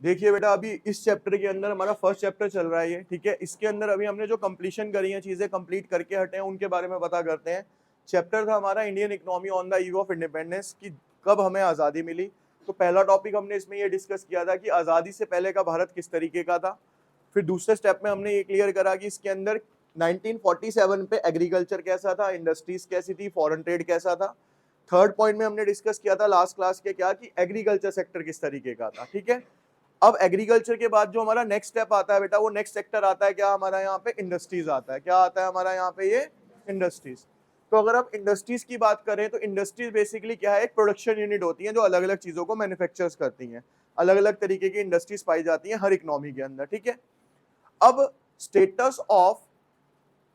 देखिए बेटा, अभी इस चैप्टर के अंदर हमारा फर्स्ट चैप्टर चल रहा है ये, ठीक है। इसके अंदर अभी हमने जो कंप्लीशन करी है, चीजें कंप्लीट करके हटे हैं, उनके बारे में पता करते हैं। चैप्टर था हमारा Indian economy on the eve of independence, की कब हमें आजादी मिली। तो पहला टॉपिक हमने इसमें ये डिस्कस किया था कि आजादी से पहले का भारत किस तरीके का था। फिर दूसरे स्टेप में हमने ये क्लियर करा कि इसके अंदर 1947 पे एग्रीकल्चर कैसा था, इंडस्ट्रीज कैसी थी, फॉरेन ट्रेड कैसा था। थर्ड पॉइंट में हमने डिस्कस किया था लास्ट क्लास के क्या, कि एग्रीकल्चर सेक्टर किस तरीके का था, ठीक है। अब एग्रीकल्चर के बाद जो हमारा नेक्स्ट स्टेप आता है बेटा, वो नेक्स्ट सेक्टर आता है क्या हमारा यहाँ पे, इंडस्ट्रीज आता है। क्या आता है हमारा यहाँ पे, ये इंडस्ट्रीज। तो अगर आप इंडस्ट्रीज की बात करें तो इंडस्ट्रीज बेसिकली क्या है, एक प्रोडक्शन यूनिट होती है जो अलग अलग चीजों को मैन्युफैक्चर्स करती हैं। अलग अलग तरीके की इंडस्ट्रीज पाई जाती हैं हर इकोनॉमी के अंदर, ठीक है। अब status of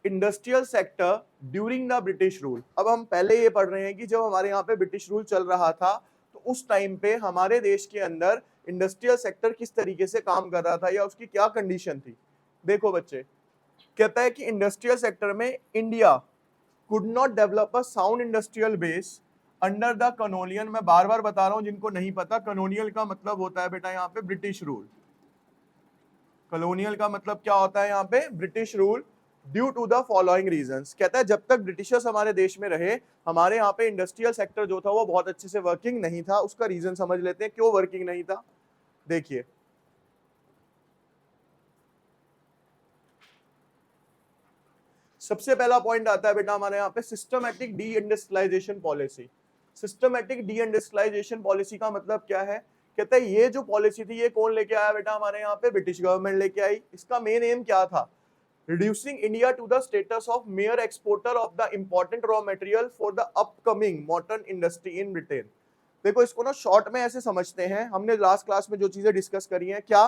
industrial sector during the British rule. अब हम पहले ये पढ़ रहे हैं कि जब हमारे यहाँ पे ब्रिटिश रूल चल रहा था तो उस टाइम पे हमारे देश के अंदर इंडस्ट्रियल सेक्टर किस तरीके से काम कर रहा था या उसकी क्या कंडीशन थी। देखो बच्चे, कहता है कि इंडस्ट्रियल सेक्टर में India could not develop a sound industrial base under the colonial. मैं बार बार बता रहा हूं जिनको नहीं पता, कॉलोनियल का मतलब होता है बेटा यहाँ पे ब्रिटिश रूल। कॉलोनियल का मतलब क्या होता है यहाँ पे, British rule. Due to the following reasons, कहता है जब तक ब्रिटिशर्स हमारे देश में रहे, हमारे यहाँ पे इंडस्ट्रियल सेक्टर जो था वो बहुत अच्छे से वर्किंग नहीं था। उसका रीजन समझ लेते हैं क्यों वर्किंग नहीं था। देखिए, सबसे पहला पॉइंट आता है बेटा हमारे यहाँ पे systematic de industrialisation policy. Systematic de industrialisation policy का मतलब क्या है, कहते हैं ये जो पॉलिसी थी ये कौन लेके आया बेटा हमारे यहाँ पे, ब्रिटिश गवर्नमेंट लेके आई। इसका मेन एम क्या था, reducing India to the status of mere exporter of the important raw material for the upcoming modern industry in Britain। देखो इसको ना शॉर्ट में ऐसे समझते हैं, हमने लास्ट क्लास में जो चीजें डिस्कस करी हैं, क्या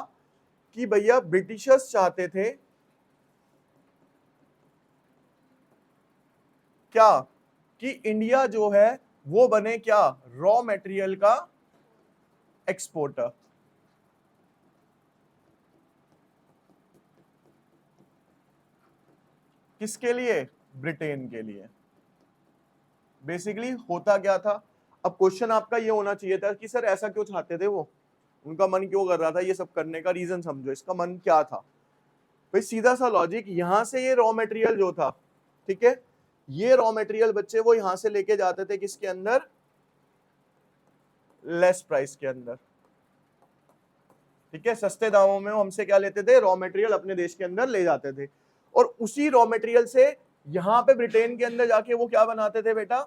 कि भैया ब्रिटिशर्स चाहते थे क्या, कि इंडिया जो है वो बने क्या, रॉ मटेरियल का एक्सपोर्टर। किसके लिए, ब्रिटेन के लिए। बेसिकली होता क्या था, अब क्वेश्चन आपका ये होना चाहिए था कि सर ऐसा क्यों चाहते थे वो, उनका मन क्यों कर रहा था ये सब करने का, रीजन समझो इसका मन क्या था। भाई सीधा सा लॉजिक, यहां से ये रॉ मटेरियल जो था, ठीक है, ये रॉ मटेरियल बच्चे वो यहां से लेके जाते थे किसके अंदर, लेस प्राइस के अंदर, ठीक है। सस्ते दामों में वो हमसे क्या लेते थे, रॉ मटेरियल अपने देश के अंदर ले जाते थे। और उसी रॉ मटेरियल से यहां पे ब्रिटेन के अंदर जाके वो क्या बनाते थे बेटा,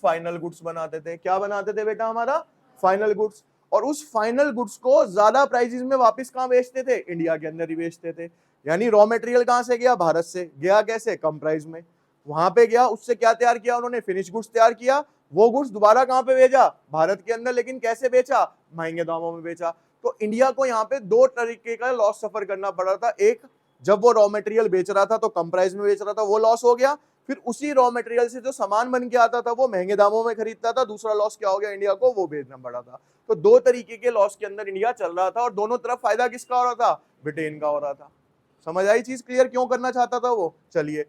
फाइनल गुड्स बनाते थे। क्या बनाते थे बेटा हमारा, फाइनल गुड्स। और उस फाइनल गुड्स को ज्यादा प्राइसेस में वापस कहां बेचते थे, इंडिया के अंदर ही बेचते थे। यानी रॉ मटेरियल कहां से गया, भारत से गया। कैसे, कम प्राइस में वहां पे गया, उससे क्या तैयार किया उन्होंने, फिनिश गुड्स तैयार किया। वो गुड्स दोबारा कहां पे भेजा, भारत के अंदर, लेकिन कैसे बेचा, महंगे दामों में बेचा। तो इंडिया को यहाँ पे दो तरीके का लॉस सफर करना पड़ रहा था। एक, जब वो रॉ मटेरियल बेच रहा था तो कम प्राइस में बेच रहा था, वो लॉस हो गया। फिर उसी रॉ मटेरियल से जो सामान बन के आता था वो महंगे दामों में खरीदता था। दूसरा लॉस क्या हो गया, इंडिया को वो बेचना पड़ा था। तो दो तरीके के लॉस के अंदर इंडिया चल रहा था और दोनों तरफ फायदा किसका हो रहा था, ब्रिटेन का हो रहा था। समझ आई चीज क्लियर, क्यों करना चाहता था वो। चलिए,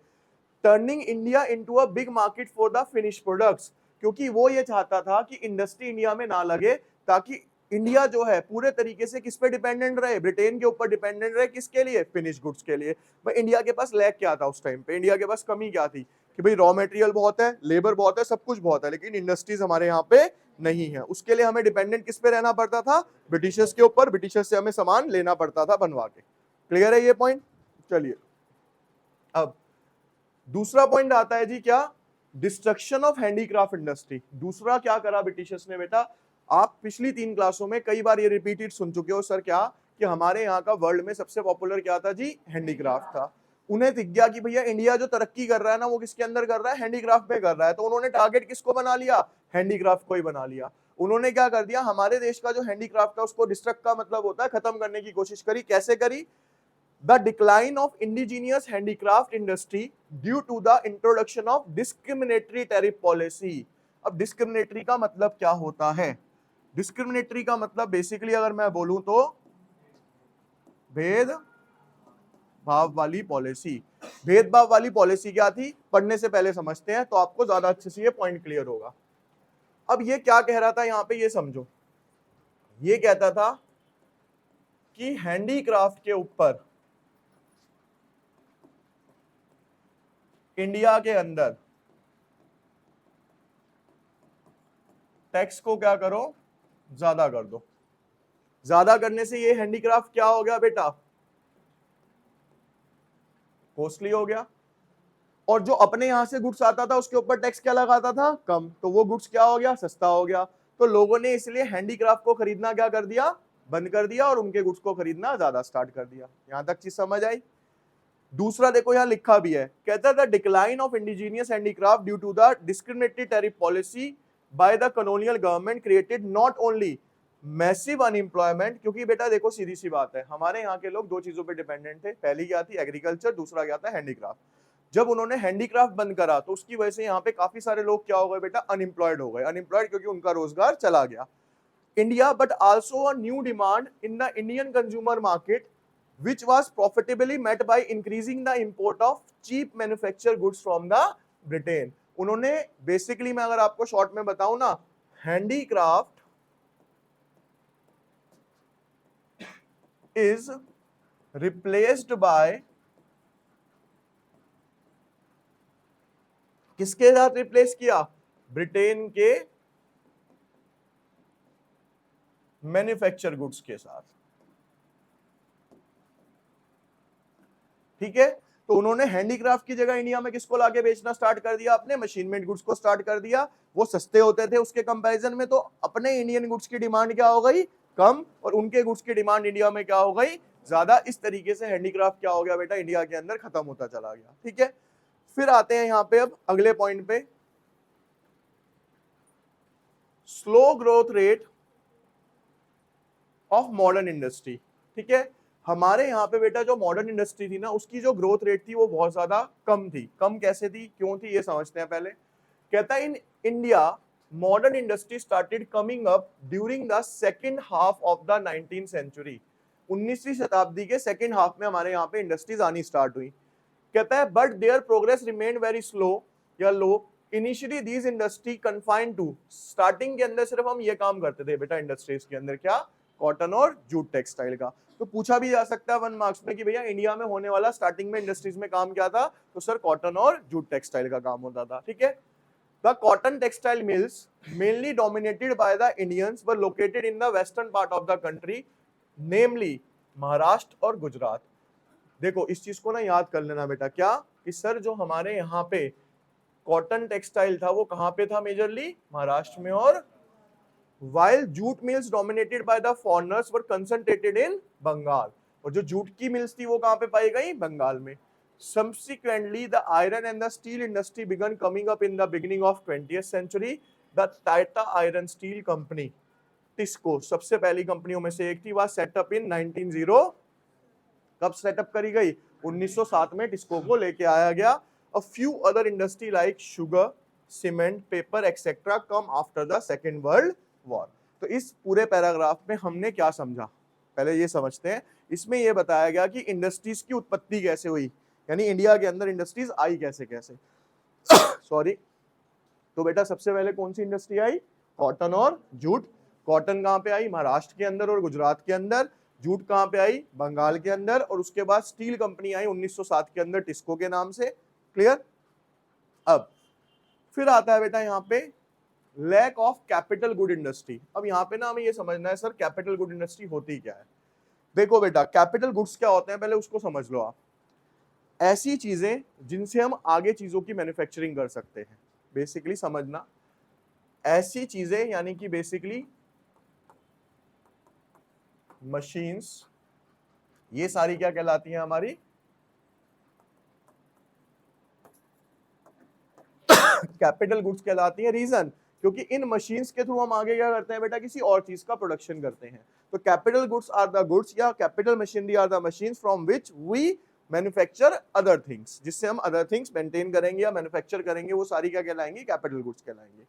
turning India into a big market for the finish products, क्योंकि वो ये चाहता था कि इंडस्ट्री इंडिया में ना लगे, ताकि इंडिया जो है पूरे तरीके से किस पे डिपेंडेंट रहे, ब्रिटेन के ऊपर डिपेंडेंट रहे। किसके लिए, फिनिश गुड्स के लिए। भाई इंडिया के पास लैक क्या था उस टाइम पे, इंडिया के पास कमी क्या थी, कि भाई रॉ मटेरियल बहुत है, लेबर बहुत है, सब कुछ बहुत है, लेकिन इंडस्ट्रीज हमारे यहाँ पे नहीं है। उसके लिए हमें डिपेंडेंट किस पे रहना पड़ता था, ब्रिटिशर्स के ऊपर। ब्रिटिशर्स से हमें सामान लेना पड़ता था बनवा के। क्लियर है ये पॉइंट। चलिए, अब दूसरा पॉइंट आता है जी क्या, डिस्ट्रक्शन ऑफ हैंडीक्राफ्ट इंडस्ट्री। दूसरा क्या करा ब्रिटिशर्स ने बेटा, आप पिछली 3 क्लासों में कई बार ये रिपीटेड सुन चुके हो सर, क्या कि हमारे यहाँ का वर्ल्ड में सबसे पॉपुलर क्या था जी, हैंडीक्राफ्ट था। उन्हें दिख गया कि भैया इंडिया जो तरक्की कर रहा है ना वो किसके अंदर कर रहा है, हैंडीक्राफ्ट में कर रहा है। तो उन्होंने टारगेट किसको बना लिया, हैंडीक्राफ्ट को ही बना लिया। उन्होंने क्या कर दिया, हमारे देश का जो हैंडीक्राफ्ट था उसको डिस्ट्रक्ट का मतलब होता है खत्म करने की कोशिश करी। कैसे करी, the decline of indigenous handicraft industry due to the introduction of discriminatory tariff policy। अब discriminatory का मतलब क्या होता है, discriminatory का मतलब बेसिकली अगर मैं बोलूं तो भेद भाव वाली पॉलिसी। भेदभाव वाली पॉलिसी क्या थी, पढ़ने से पहले समझते हैं तो आपको ज्यादा अच्छे से ये पॉइंट क्लियर होगा। अब ये क्या कह रहा था यहाँ पे, ये समझो। ये कहता था कि हैंडीक्राफ्ट के ऊपर इंडिया के अंदर टैक्स को क्या करो, ज्यादा कर दो। ज्यादा करने से ये हैंडीक्राफ्ट क्या हो गया बेटा, कॉस्टली हो गया। और जो अपने यहां से गुड्स आता था उसके ऊपर टैक्स क्या लगाता था, कम, तो वो गुड्स क्या हो गया, सस्ता हो गया। तो लोगों ने इसलिए हैंडीक्राफ्ट को खरीदना क्या कर दिया, बंद कर दिया, और उनके गुड्स को खरीदना ज्यादा स्टार्ट कर दिया। यहां तक चीज समझ आई। दूसरा देखो यहां लिखा भी है, कहता था decline of indigenous handicraft due to the discriminatory tariff policy by the colonial government created not only massive unemployment. क्योंकि बेटा देखो सीधी सी बात है, हमारे यहाँ के लोग दो चीजों पे डिपेंडेंट थे, पहली क्या थी, एग्रीकल्चर, दूसरा क्या था, हैंडीक्राफ्ट। जब उन्होंने हैंडीक्राफ्ट बंद करा तो उसकी वजह से यहाँ पे काफी सारे लोग क्या हो गए बेटा, अनएम्प्लॉयड हो गए। अनएम्प्लॉयड क्योंकि उनका रोजगार चला गया। India but also a new demand in the Indian consumer market which was profitably met by increasing the import of cheap manufactured goods from the Britain। उन्होंने बेसिकली, मैं अगर आपको शॉर्ट में बताऊं ना, हैंडीक्राफ्ट इज रिप्लेस्ड बाय, किसके साथ replace किया, ब्रिटेन के मैन्युफैक्चर गुड्स के साथ। ठीक है, तो उन्होंने हैंडीक्राफ्ट की जगह इंडिया में किसको लाके बेचना स्टार्ट कर दिया, अपने मशीन मेड गुड्स को स्टार्ट कर दिया। वो सस्ते होते थे उसके कंपैरिजन में, तो अपने इंडियन गुड्स की डिमांड क्या हो गई, कम, और उनके गुड्स की डिमांड इंडिया में क्या हो गई, ज्यादा। इस तरीके से हैंडीक्राफ्ट क्या हो गया बेटा, इंडिया के अंदर खत्म होता चला गया। ठीक है, फिर आते हैं यहाँ पे अब अगले पॉइंट पे, slow growth rate of modern industry. ठीक है, हमारे यहाँ पे बेटा जो मॉडर्न इंडस्ट्री थी ना, उसकी जो ग्रोथ रेट थी वो बहुत ज्यादा कम थी। कम कैसे थी, क्यों थी, ये समझते हैं पहले। कहता है in India modern industry started coming up during the second half of the 19th century. 19वीं शताब्दी के सेकेंड हाफ में हमारे यहाँ पे इंडस्ट्रीज आनी स्टार्ट हुई। कहता है but there progress remained very slow या low. Initially these industry confined to, starting के अंदर सिर्फ हम ये काम करते थे बेटा इंडस्ट्रीज के अंदर, क्या, कॉटन और जूट टेक्सटाइल का। तो पूछा भी जा सकता है 1 मार्क्स में कि भैया इंडिया में होने वाला स्टार्टिंग में इंडस्ट्रीज में काम क्या था, तो सर कॉटन और जूट टेक्सटाइल का काम होता था। ठीक है, the cotton textile mills mainly dominated by the Indians were located in the western part of the country, namely Maharashtra और गुजरात। देखो इस चीज को ना याद कर लेना बेटा, क्या, कि सर जो हमारे यहाँ पे कॉटन टेक्सटाइल था वो कहाँ पे था, मेजरली महाराष्ट्र में, और while jute mills dominated by the foreigners were concentrated in Bengal. और जो जूट की मिल्स थी वो कहाँ पे पाई गई, बंगाल में। Subsequently, the iron and the steel industry began coming up in the beginning of 20th century. The Tata Iron Steel Company, TISCO, सबसे पहली कंपनियों में से एक थी, वह सेटअप इन 1900, कब सेटअप करी गई, 1907 में टिस्को को लेके आया गया। A few other industry like sugar, cement, paper, etc. come after the Second World War। तो इस पूरे पैराग्राफ में हमने क्या समझा, पहले ये समझते हैं। इसमें ये बताया गया कि इंडस्ट्रीज की उत्पत्ति कैसे हुई, यानी इंडिया के अंदर इंडस्ट्रीज आई कैसे कैसे। सॉरी, तो बेटा सबसे पहले कौन सी इंडस्ट्री आई, कॉटन और जूट। कॉटन कहाँ पे आई, महाराष्ट्र के अंदर और गुजरात के अंदर। जूट कहाँ पे आई, बंगाल के अंदर। और उसके बाद स्टील कंपनी आई 1907 के अंदर टिस्को के नाम से। क्लियर। अब फिर आता है बेटा यहाँ पे lack of capital good industry. अब यहाँ पे ना हमें ये समझना है सर कैपिटल गुड इंडस्ट्री होती क्या है। देखो बेटा कैपिटल गुड्स क्या होते हैं, पहले उसको समझ लो आप। ऐसी चीजें जिनसे हम आगे चीजों की मैन्युफैक्चरिंग कर सकते हैं, बेसिकली समझना। ऐसी चीजें यानी कि बेसिकली मशीन्स, ये सारी क्या कहलाती हैं हमारी, कैपिटल गुड्स कहलाती हैं। रीजन, क्योंकि इन मशीन्स के थ्रू हम आगे क्या करते हैं बेटा, किसी और चीज का प्रोडक्शन करते हैं। तो capital goods are the goods या capital machinery are the machines from which we manufacture other things, जिससे हम अदर थिंग्स मेंटेन करेंगे या मैन्युफैक्चर करेंगे, वो सारी क्या कहलाएंगी, कैपिटल गुड्स कहलाएंगे।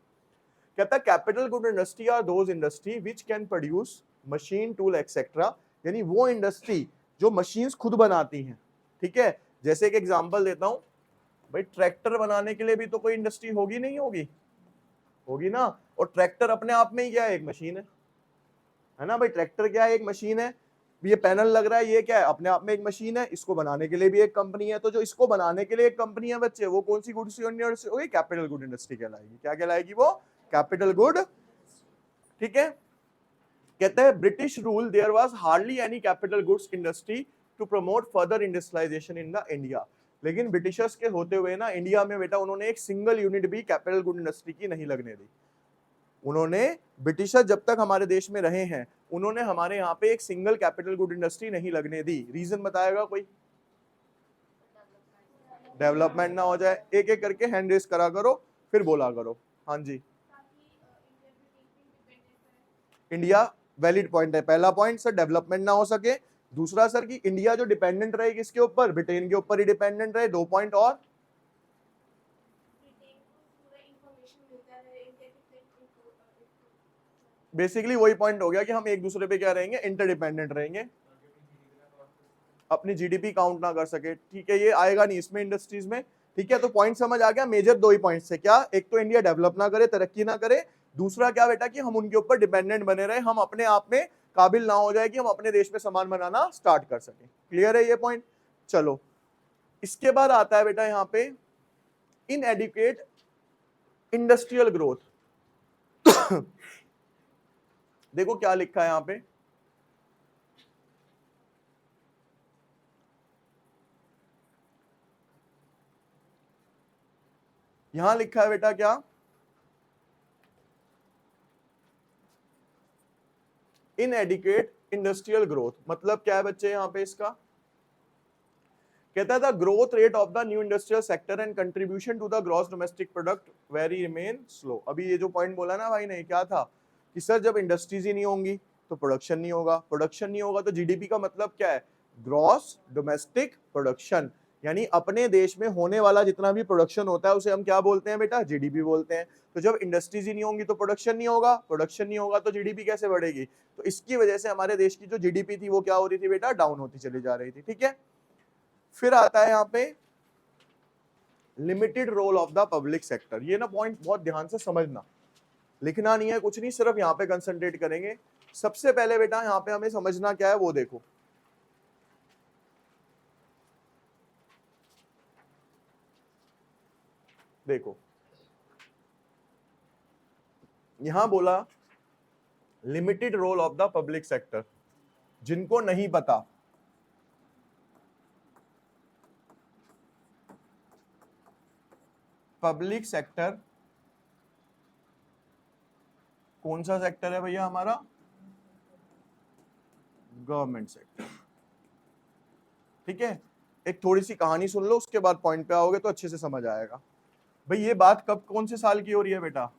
कहता है capital good industry are those industry which can produce machine tool etcetera, यानी वो इंडस्ट्री जो मशीन्स खुद बनाती हैं। ठीक है, जैसे एक एग्जांपल देता हूं भाई, ट्रैक्टर बनाने के लिए भी तो कोई इंडस्ट्री होगी, नहीं होगी, होगी ना। और ट्रैक्टर अपने आप में ही क्या है, एक मशीन है है ना भाई। ट्रैक्टर क्या है, एक मशीन है। ये पैनल लग रहा है, ये क्या है, अपने आप में एक मशीन है। इसको बनाने के लिए भी एक कंपनी है। तो जो इसको बनाने के लिए एक कंपनी है बच्चे, वो कौन सी गुड्स इंडस्ट्री होगी, कैपिटल गुड इंडस्ट्री कहलाएगी। क्या कहलाएगी वो, कैपिटल गुड। ठीक है, कहते हैं British rule there was hardly any capital goods industry to promote further industrialisation in the India. लेकिन ब्रिटिशर्स के होते हुए ना इंडिया में बेटा उन्होंने एक सिंगल यूनिट भी कैपिटल गुड इंडस्ट्री की नहीं लगने दी। उन्होंने, ब्रिटिशर जब तक हमारे देश में रहे हैं, उन्होंने हमारे यहाँ पे एक सिंगल कैपिटल गुड इंडस्ट्री नहीं लगने दी। रीजन बताएगा कोई, डेवलपमेंट ना हो जाए। एक एक करके हैंड रेस करा करो, फिर बोला करो। हाँ जी, इंडिया, वैलिड पॉइंट है। पहला पॉइंट सर, डेवलपमेंट ना हो सके। दूसरा सर कि इंडिया जो डिपेंडेंट रहे किसके ऊपर, ब्रिटेन के ऊपर ही डिपेंडेंट रहे। 2 पॉइंट और, बेसिकली वही पॉइंट हो गया कि हम एक दूसरे पे क्या रहेंगे, इंटरडिपेंडेंट रहेंगे। अपनी जीडीपी काउंट ना कर सके, ठीक है, ये आएगा नहीं इसमें इंडस्ट्रीज में। ठीक है, तो पॉइंट समझ आ गया। मेजर 2 ही पॉइंट्स है क्या, एक तो इंडिया डेवलप ना करे, तरक्की ना करे। दूसरा क्या बेटा कि हम उनके ऊपर डिपेंडेंट बने रहे, हम अपने आप में काबिल ना हो जाए कि हम अपने देश में सामान बनाना स्टार्ट कर सके। क्लियर है ये पॉइंट। चलो, इसके बाद आता है बेटा यहाँ पे इनएडिक्वेट इंडस्ट्रियल ग्रोथ। देखो क्या लिखा है यहाँ पे, यहां लिखा है बेटा क्या, इनएडिक्वेट इंडस्ट्रियल ग्रोथ। मतलब क्या है बच्चे यहाँ पे इसका, कहता है growth rate of the new industrial sector and contribution to the gross domestic product very remain slow. अभी ये जो पॉइंट बोला ना भाई ने, क्या था कि सर जब इंडस्ट्रीज ही नहीं होंगी तो प्रोडक्शन नहीं होगा, प्रोडक्शन नहीं होगा तो जीडीपी का मतलब क्या है, ग्रॉस डोमेस्टिक प्रोडक्शन। यानी अपने देश में होने वाला जितना भी प्रोडक्शन होता है उसे हम क्या बोलते हैं बेटा, जीडीपी बोलते हैं। तो जब इंडस्ट्रीज ही नहीं होंगी तो प्रोडक्शन नहीं होगा, प्रोडक्शन नहीं होगा तो जीडीपी कैसे बढ़ेगी। तो इसकी वजह से हमारे देश की जो जीडीपी थी वो क्या हो रही थी बेटा, डाउन होती चली जा रही थी। ठीक है, फिर आता है यहाँ पे limited role of the public sector. ये ना पॉइंट बहुत ध्यान से समझना, लिखना नहीं है कुछ नहीं, सिर्फ यहाँ पे कंसंट्रेट करेंगे। सबसे पहले बेटा यहाँ पे हमें समझना क्या है वो देखो, देखो यहां बोला limited role of the public sector. जिनको नहीं पता, पब्लिक सेक्टर कौन सा सेक्टर है भैया हमारा, गवर्नमेंट सेक्टर। ठीक है, एक थोड़ी सी कहानी सुन लो, उसके बाद पॉइंट पे आओगे तो अच्छे से समझ आएगा। भाई ये बात कब, कौन से साल की हो रही है बेटा,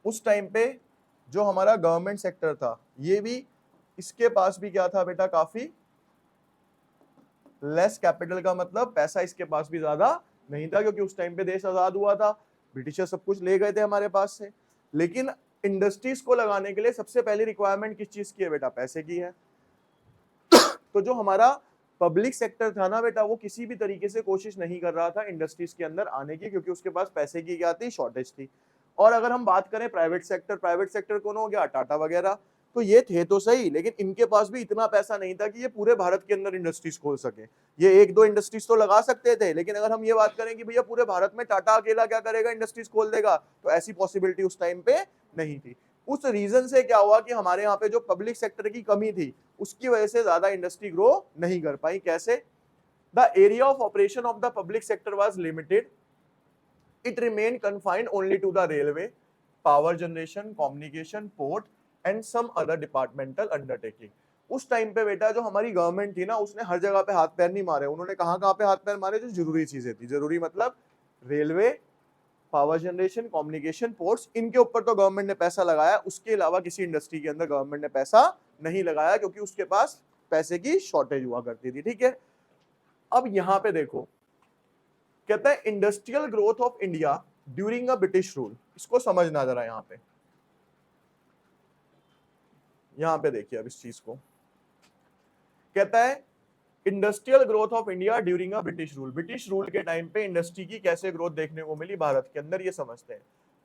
उस टाइम पे जो हमारा गवर्नमेंट सेक्टर था, ये भी, इसके पास भी क्या था बेटा, काफी लेस कैपिटल का मतलब पैसा इसके पास भी ज्यादा नहीं था, क्योंकि उस टाइम पे देश आजाद हुआ था, ब्रिटिशर सब कुछ ले गए थे हमारे पास से। लेकिन इंडस्ट्रीज को लगाने के लिए सबसे पहली रिक्वायरमेंट किस चीज की है बेटा, पैसे की है। तो जो हमारा पब्लिक सेक्टर था ना बेटा, वो किसी भी तरीके से कोशिश नहीं कर रहा था इंडस्ट्रीज के अंदर आने की, क्योंकि उसके पास पैसे की क्या थी, शॉर्टेज थी। और अगर हम बात करें प्राइवेट सेक्टर, प्राइवेट सेक्टर कौन हो गया, टाटा वगैरह, तो ये थे तो सही, लेकिन इनके पास भी इतना पैसा नहीं था कि ये पूरे भारत के अंदर इंडस्ट्रीज खोल सके। ये 1-2 इंडस्ट्रीज तो लगा सकते थे, लेकिन अगर हम ये बात करें कि भैया पूरे भारत में टाटा अकेला क्या करेगा, इंडस्ट्रीज खोल देगा, तो ऐसी पॉसिबिलिटी उस टाइम पे नहीं थी। उस रीजन से क्या हुआ कि हमारे यहाँ पे जो पब्लिक सेक्टर की कमी थी, उसकी वजह से ज्यादा इंडस्ट्री ग्रो नहीं कर पाई। कैसे, the area of operation of the public sector was limited, it remained confined only to the railway, power generation, communication, port and some other departmental undertaking। उस टाइम पे बेटा जो हमारी गवर्नमेंट थी ना, उसने हर जगह पे हाथ पैर नहीं मारे। उन्होंने कहाँ कहाँ पे हाथ पैर मारे, जो जरूरी चीजें थी, जरूरी मतलब railway, power generation, communication, ports, इनके ऊपर तो गवर्नमेंट ने पैसा लगाया। उसके अलावा किसी इंडस्ट्री के अंदर गवर्नमेंट ने पैसा नहीं लगाया, क्योंकि उसके पास पैसे की शॉर्टेज हुआ करती थी। ठीक है, अब यहां पे देखो, कहता है industrial growth of India during a British rule. इसको समझना जरा, यहां पे देखिए अब इस चीज को, कहता है industrial growth of India during a British rule. British rule के टाइम पे इंडस्ट्री की कैसे ग्रोथ देखने को मिली भारत के अंदर, ये समझते हैं।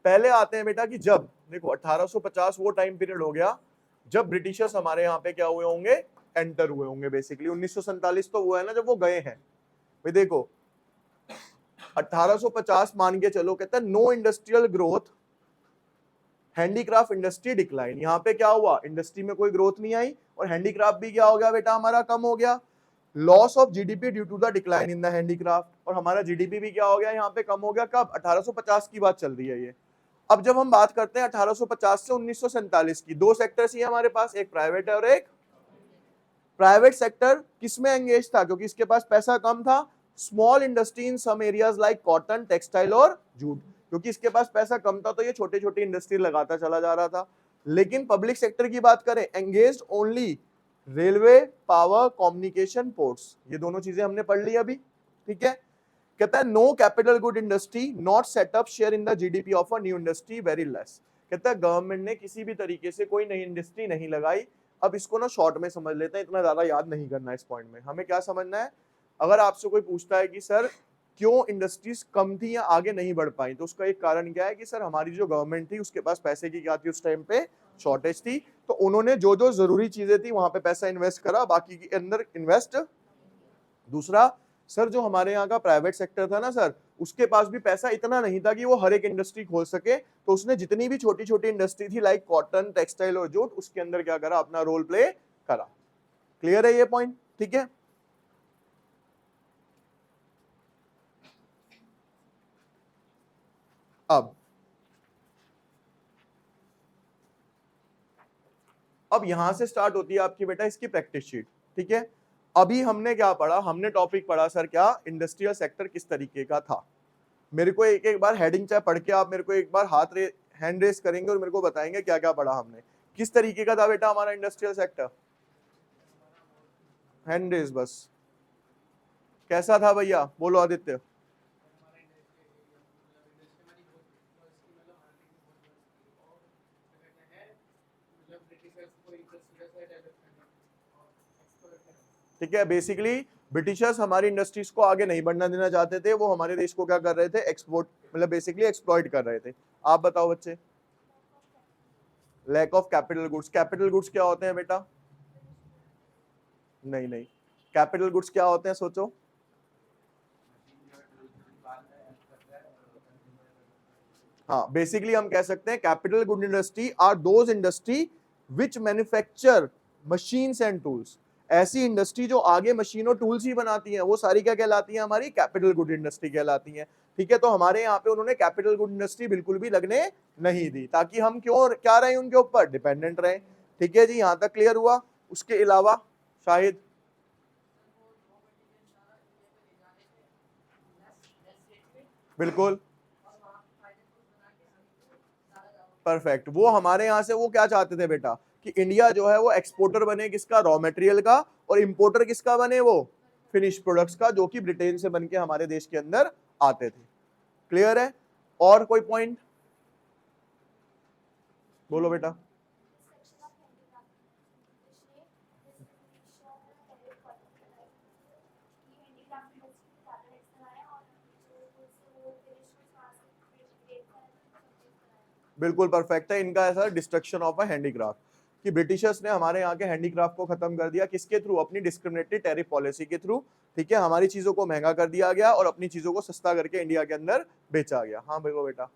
पहले आते हैं बेटा कि जब देखो 1850 वो टाइम पीरियड हो गया जब ब्रिटिशर्स हमारे यहाँ पे क्या हुए होंगे, एंटर हुए होंगे। बेसिकली 1947 तो हुआ है ना जब वो गए हैं। भाई देखो 1850 मान के चलो, कहता है no industrial growth, handicraft industry decline. यहाँ पे क्या हुआ, इंडस्ट्री में कोई ग्रोथ नहीं आई और हैंडीक्राफ्ट भी क्या हो गया बेटा हमारा, कम हो गया। Loss of GDP due to the decline in the handicraft, और हमारा जीडीपी भी क्या हो गया यहाँ पे, कम हो गया। कब, 1850 की बात चल रही है ये। अब जब हम बात करते हैं 1850 से 1947 की, दो सेक्टर्स ही हमारे पास, एक प्राइवेट है और एक प्राइवेट सेक्टर किसमें एंगेज था, क्योंकि इसके पास पैसा कम था। Small industry in some areas like cotton, textile और जूट, क्योंकि इसके पास पैसा कम था तो ये छोटे छोटे इंडस्ट्री लगाता चला जा रहा था। लेकिन पब्लिक सेक्टर की बात करें, engaged only railway, power, communication, ports, ये दोनों चीजें हमने पढ़ ली अभी, ठीक है। कहता है no capital good industry not set up share in the GDP of a new industry very less. कहता है गवर्नमेंट ने किसी भी तरीके से कोई नई इंडस्ट्री नहीं लगाई। अब इसको ना शॉर्ट में समझ लेते हैं, इतना ज्यादा याद नहीं करना है इस पॉइंट में। हमें क्या समझना है, अगर आपसे कोई पूछता है कि सर क्यों इंडस्ट्रीज कम थी या आगे नहीं बढ़ पाई, तो उसका एक कारण क्या है कि सर हमारी जो गवर्नमेंट थी उसके पास पैसे की क्या थी, उस टाइम पे शॉर्टेज थी, तो उन्होंने जो जो जरूरी चीजें थी वहां पे पैसा इन्वेस्ट करा, बाकी के अंदर इन्वेस्ट। दूसरा सर जो हमारे यहाँ का प्राइवेट सेक्टर था ना सर, उसके पास भी पैसा इतना नहीं था कि वो हर एक इंडस्ट्री खोल सके, तो उसने जितनी भी छोटी छोटी इंडस्ट्री थी लाइक कॉटन, टेक्सटाइल और जूट, उसके अंदर क्या करा, अपना रोल प्ले करा। क्लियर है ये पॉइंट, ठीक है। अब यहां से स्टार्ट होती है आपकी बेटा इसकी प्रैक्टिस शीट, ठीक है। अभी हमने क्या पढ़ा, हमने टॉपिक पढ़ा सर क्या, इंडस्ट्रियल सेक्टर किस तरीके का था। मेरे को एक एक बार हेडिंग चाहे पढ़ के आप मेरे को एक बार हैंड रेस करेंगे और मेरे को बताएंगे क्या क्या पढ़ा हमने, किस तरीके का था बेटा हमारा इंडस्ट्रियल सेक्टर। हैंड रेस बस, कैसा था भैया, बोलो आदित्य। ठीक है, बेसिकली ब्रिटिशर्स हमारी इंडस्ट्रीज को आगे नहीं बढ़ना देना चाहते थे, वो हमारे देश को क्या कर रहे थे, एक्सपोर्ट, मतलब बेसिकली एक्सप्लॉइट कर रहे थे। आप बताओ बच्चे। Lack of capital goods, capital goods क्या होते हैं बेटा, नहीं नहीं, कैपिटल गुड्स क्या होते हैं सोचो। हाँ, बेसिकली हम कह सकते हैं capital good industry are those industry which manufacture machines and tools. ऐसी इंडस्ट्री जो आगे मशीन और टूल्स ही बनाती हैं, वो सारी क्या कहलाती हैं, हमारी कैपिटल गुड इंडस्ट्री कहलाती हैं। ठीक है, तो हमारे यहाँ पे उन्होंने कैपिटल गुड इंडस्ट्री बिल्कुल भी लगने नहीं दी, ताकि हम क्यों क्या रहे उनके ऊपर डिपेंडेंट रहे। ठीक है जी, यहाँ तक क्लियर हुआ। उसके अलावा शाहिद, बिल्कुल परफेक्ट, वो हमारे यहाँ से वो क्या चाहते थे बेटा कि इंडिया जो है वो एक्सपोर्टर बने किसका, रॉ मटेरियल का, और इंपोर्टर किसका बने, वो फिनिश प्रोडक्ट्स का, जो कि ब्रिटेन से बनके हमारे देश के अंदर आते थे। क्लियर है, और कोई पॉइंट बोलो बेटा। बिल्कुल परफेक्ट है, इनका ऐसा डिस्ट्रक्शन ऑफ अ हैंडीक्राफ्ट, कि ब्रिटिशर्स ने हमारे यहाँ के हैंडीक्राफ्ट को खत्म कर दिया, किसके थ्रू, अपनी डिस्क्रिमिनेटरी टैरिफ पॉलिसी के थ्रू। ठीक है, हमारी चीजों को महंगा कर दिया गया और अपनी चीजों को सस्ता करके इंडिया के अंदर बेचा गया। हाँ देखो बेटा,